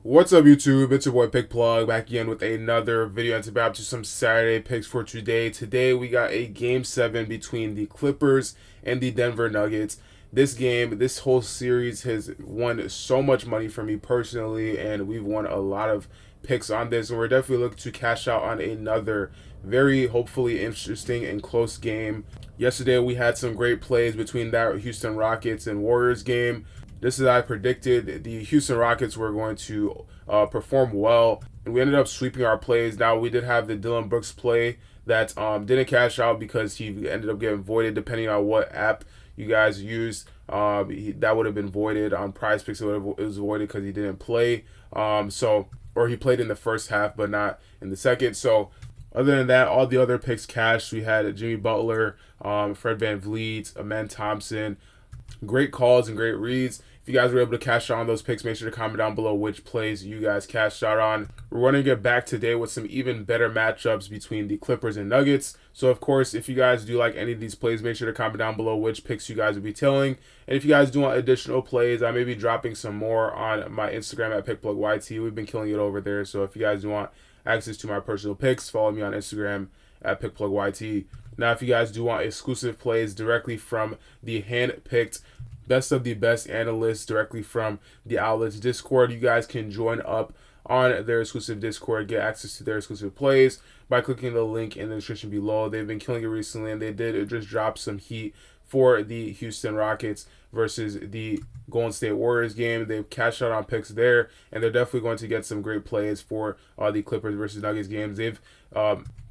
What's up, YouTube? It's your boy Pick Plug back again with another video, and about to some Saturday picks for today. Today we got a Game 7 between the Clippers and the Denver Nuggets. This whole series has won so much money for me personally, and we've won a lot of picks on this, and we're definitely looking to cash out on another very hopefully interesting and close game. Yesterday we had some great plays between that Houston Rockets and Warriors game. Just as I predicted, the Houston Rockets were going to perform well, and we ended up sweeping our plays. Now, we did have the Dylan Brooks play that didn't cash out because he ended up getting voided, depending on what app you guys used. That would have been voided on PrizePicks. It was voided because he didn't play. Or he played in the first half, but not in the second. So, other than that, all the other picks cashed. We had Jimmy Butler, Fred VanVleet, Amen Thompson. Great calls and great reads. If you guys were able to cash out on those picks, make sure to comment down below which plays you guys cashed out on. We're running it back today with some even better matchups between the Clippers and Nuggets. So, of course, if you guys do like any of these plays, make sure to comment down below which picks you guys will be telling. And if you guys do want additional plays, I may be dropping some more on my Instagram at PickPlugYT. We've been killing it over there. So, if you guys do want access to my personal picks, follow me on Instagram at PickPlugYT. Now, if you guys do want exclusive plays directly from the hand-picked best of the best analysts directly from the outlets Discord, you guys can join up on their exclusive Discord, get access to their exclusive plays by clicking the link in the description below. They've been killing it recently, and they did just drop some heat for the Houston Rockets versus the Golden State Warriors game. They've cashed out on picks there, and they're definitely going to get some great plays for the Clippers versus Nuggets games. They've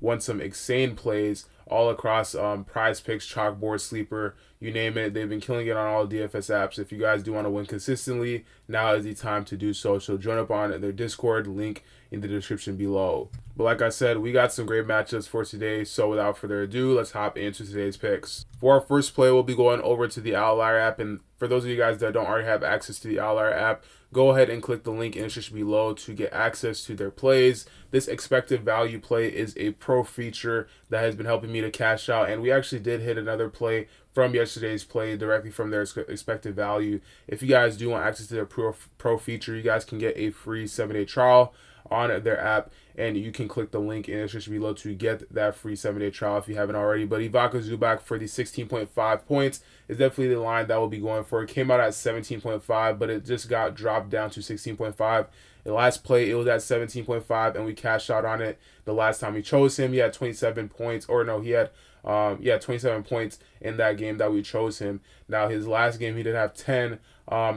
won some insane plays all across PrizePicks, Chalkboard, Sleeper, you name it. They've been killing it on all DFS apps. If you guys do want to win consistently, now is the time to do so. So join up on their Discord, link in the description below. But like I said, we got some great matchups for today. So without further ado, let's hop into today's picks. For our first play, we'll be going over to the Outlier app. And for those of you guys that don't already have access to the Outlier app, go ahead and click the link in the description below to get access to their plays. This expected value play is a pro feature that has been helping me to cash out, and we actually did hit another play from yesterday's play directly from their expected value. If you guys do want access to their pro feature, you guys can get a free 7-day trial on their app, and you can click the link in the description below to get that free 7-day trial if you haven't already. But Ivica Zubac for the 16.5 points is definitely the line that we'll be going for. It came out at 17.5, but it just got dropped down to 16.5. The last play, it was at 17.5, and we cashed out on it the last time we chose him. He had 27 points, or no, he had 27 points in that game that we chose him. Now, his last game, he did have 10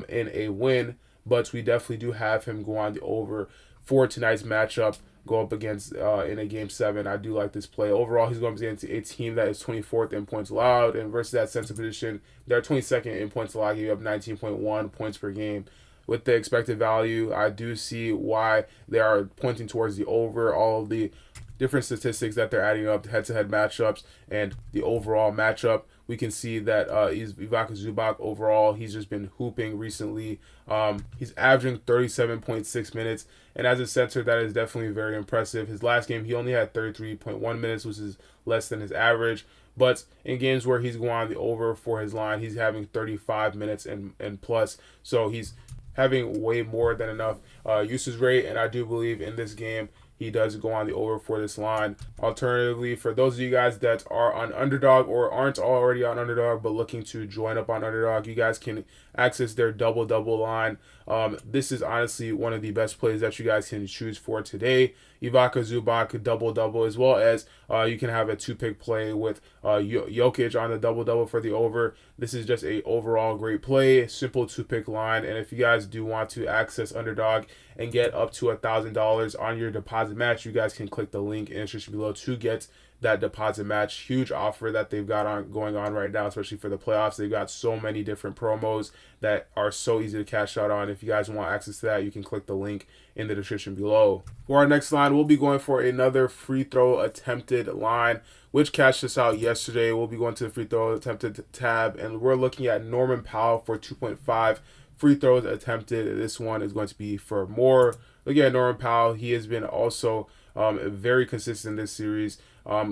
in a win, but we definitely do have him go on the over for tonight's matchup, go up against in a Game 7. I do like this play. Overall, he's going against a team that is 24th in points allowed, and versus that center position, they're 22nd in points allowed, giving up 19.1 points per game. With the expected value, I do see why they are pointing towards the over. All of the different statistics that they're adding up, head-to-head matchups, and the overall matchup, we can see that Ivica Zubac overall, he's just been hooping recently. He's averaging 37.6 minutes, and as a center, that is definitely very impressive. His last game, he only had 33.1 minutes, which is less than his average. But in games where he's going on the over for his line, he's having 35 minutes and plus. So he's having way more than enough usage rate, and I do believe in this game he does go on the over for this line. Alternatively, for those of you guys that are on Underdog or aren't already on Underdog but looking to join up on Underdog, you guys can access their double-double line. This is honestly one of the best plays that you guys can choose for today. Ivica Zubac double-double, as well as you can have a two-pick play with Jokic on the double-double for the over. This is just a overall great play, simple two-pick line, and if you guys do want to access Underdog and get up to $1,000 on your deposit match, you guys can click the link in the description below to get that deposit match. Huge offer that they've got going on right now, especially for the playoffs. They've got so many different promos that are so easy to cash out on. If you guys want access to that, you can click the link in the description below. For our next line, we'll be going for another free throw attempted line, which cashed us out yesterday. We'll be going to the free throw attempted tab, and we're looking at Norman Powell for 2.5 free throws attempted. This one is going to be for more. Look at Norman Powell. He has been also very consistent this series.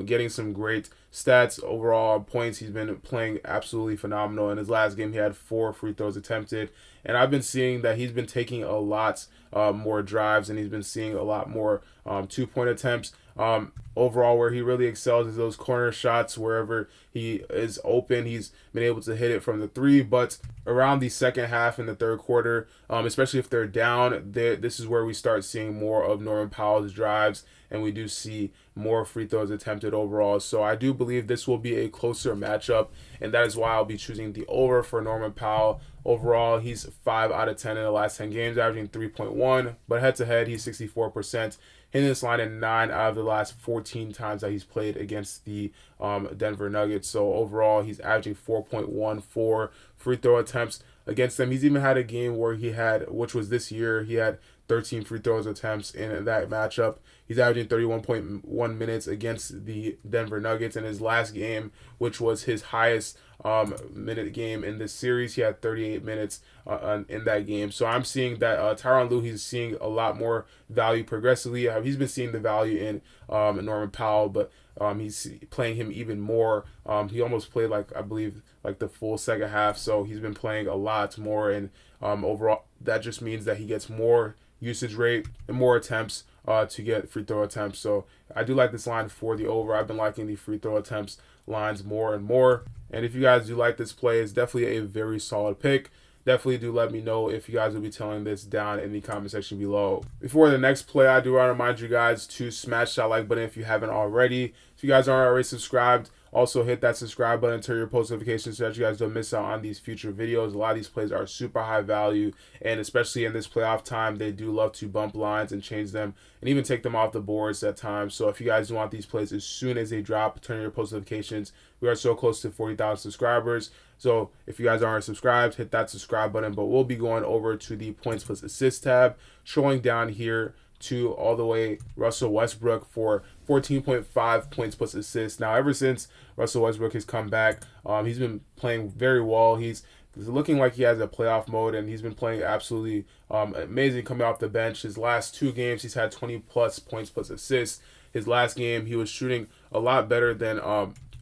getting some great stats overall points. He's been playing absolutely phenomenal. In his last game, he had 4 free throws attempted, and I've been seeing that he's been taking a lot more drives, and he's been seeing a lot more 2-point attempts. Overall, where he really excels is those corner shots. Wherever he is open, he's been able to hit it from the 3. But around the second half in the third quarter, especially if they're down, this is where we start seeing more of Norman Powell's drives, and we do see more free throws attempted overall. So I do believe this will be a closer matchup, and that is why I'll be choosing the over for Norman Powell. Overall, he's 5 out of 10 in the last 10 games, averaging 3.1. But head-to-head, he's 64%. Hitting this line in 9 out of the last 14 times that he's played against the Denver Nuggets. So overall, he's averaging 4.14 free throw attempts against them. He's even had a game where which was this year, he had 13 free throws attempts in that matchup. He's averaging 31.1 minutes against the Denver Nuggets. In his last game, which was his highest minute game in this series, he had 38 minutes in that game. So I'm seeing that Tyronn Lue, he's seeing a lot more value progressively. He's been seeing the value in Norman Powell, but he's playing him even more. He almost played I believe the full second half, so he's been playing a lot more, and overall that just means that he gets more usage rate and more attempts to get free throw attempts. So I do like this line for the over. I've been liking the free throw attempts lines more and more. And if you guys do like this play, it's definitely a very solid pick. Definitely do let me know if you guys will be telling this down in the comment section below. Before the next play, I do want to remind you guys to smash that like button if you haven't already. If you guys aren't already subscribed, also hit that subscribe button, turn your post notifications so that you guys don't miss out on these future videos. A lot of these plays are super high value, and especially in this playoff time, they do love to bump lines and change them and even take them off the boards at times. So if you guys want these plays as soon as they drop, turn your post notifications. We are so close to 40,000 subscribers. So if you guys aren't subscribed, hit that subscribe button. But we'll be going over to the points plus assists tab, showing down here to all the way Russell Westbrook for 14.5 points plus assists. Now, ever since Russell Westbrook has come back, he's been playing very well. He's looking like he has a playoff mode, and he's been playing absolutely amazing coming off the bench. His last 2 games, he's had 20 plus points plus assists. His last game, he was shooting a lot better than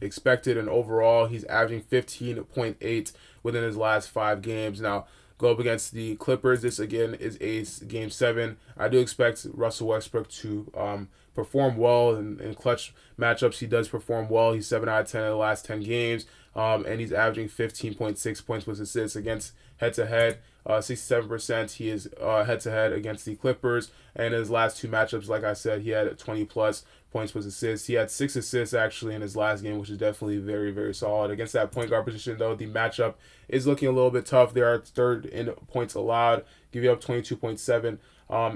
expected, and overall, he's averaging 15.8 within his last 5 games. Now, go up against the Clippers. This again is a game 7. I do expect Russell Westbrook to perform well in clutch matchups. He does perform well. He's 7 out of 10 in the last 10 games, and he's averaging 15.6 points plus assists against head-to-head. 67% he is head-to-head against the Clippers, and in his last 2 matchups, like I said, he had 20 plus points plus assists. He had 6 assists actually in his last game, which is definitely very, very solid. Against that point guard position, though, the matchup is looking a little bit tough. They are 3rd in points allowed, give you up 22.7,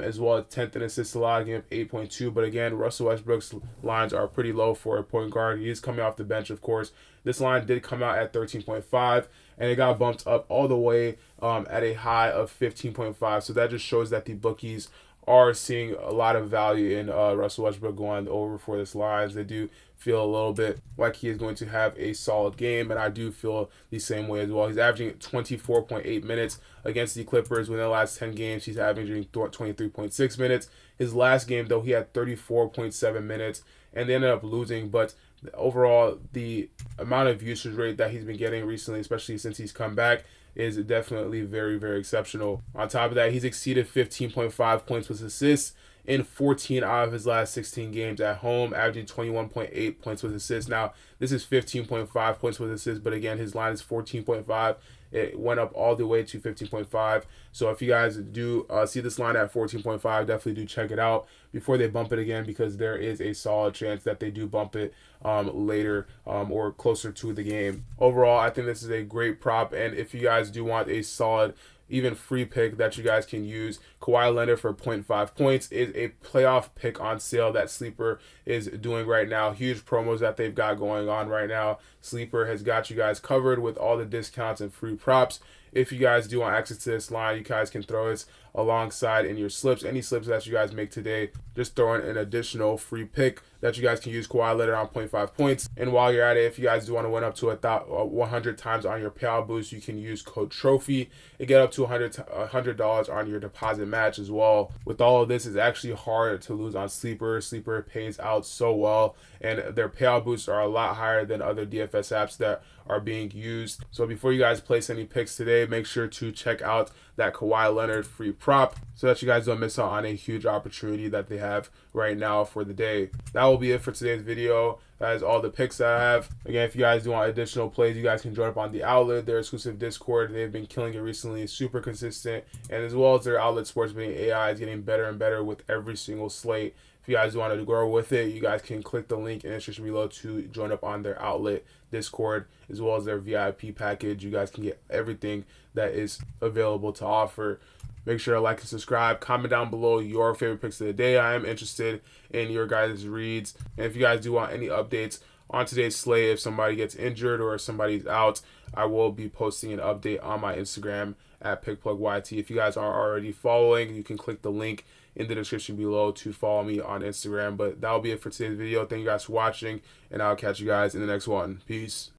as well as 10th in assists allowed, giving up 8.2. But again, Russell Westbrook's lines are pretty low for a point guard. He is coming off the bench, of course. This line did come out at 13.5, and it got bumped up all the way at a high of 15.5. So that just shows that the bookies are seeing a lot of value in Russell Westbrook going over for this line. They do feel a little bit like he is going to have a solid game, and I do feel the same way as well. He's averaging 24.8 minutes against the Clippers. Within the last 10 games, he's averaging 23.6 minutes. His last game, though, he had 34.7 minutes, and they ended up losing, but overall, the amount of usage rate that he's been getting recently, especially since he's come back, is definitely very, very exceptional. On top of that, he's exceeded 15.5 points with assists in 14 out of his last 16 games at home, averaging 21.8 points with assists. Now, this is 15.5 points with assists, but again, his line is 14.5. It went up all the way to 15.5. So if you guys do see this line at 14.5, definitely do check it out before they bump it again, because there is a solid chance that they do bump it later or closer to the game. Overall, I think this is a great prop, and if you guys do want a solid even free pick that you guys can use, Kawhi Leonard for 0.5 points is a playoff pick on sale that Sleeper is doing right now. Huge promos that they've got going on right now. Sleeper has got you guys covered with all the discounts and free props. if you guys do want access to this line, you guys can throw it alongside in your slips. Any slips that you guys make today, just throw in an additional free pick that you guys can use Kawhi Leonard on 0.5 points. And while you're at it, if you guys do want to win up to 100 times on your payout boost, you can use code TROPHY and get up to $100 on your deposit match as well. With all of this, it's actually hard to lose on Sleeper. Sleeper pays out so well, and their payout boosts are a lot higher than other DFS apps that are being used. So before you guys place any picks today, make sure to check out that Kawhi Leonard free prop so that you guys don't miss out on a huge opportunity that they have right now for the day. That will be it for today's video. That is all the picks that I have. Again, if you guys do want additional plays, you guys can join up on the Outlet, their exclusive Discord. They've been killing it recently, super consistent, and as well as their Outlet sports betting AI is getting better and better with every single slate. If you guys want to grow with it, you guys can click the link in the description below to join up on their Outlet Discord as well as their VIP package. You guys can get everything that is available to offer. Make sure to like and subscribe. Comment down below your favorite picks of the day. I am interested in your guys' reads. And if you guys do want any updates on today's slate, if somebody gets injured or if somebody's out, I will be posting an update on my Instagram at PickPlugYT. If you guys are already following, you can click the link in the description below to follow me on Instagram. But that'll be it for today's video. Thank you guys for watching, and I'll catch you guys in the next one. Peace.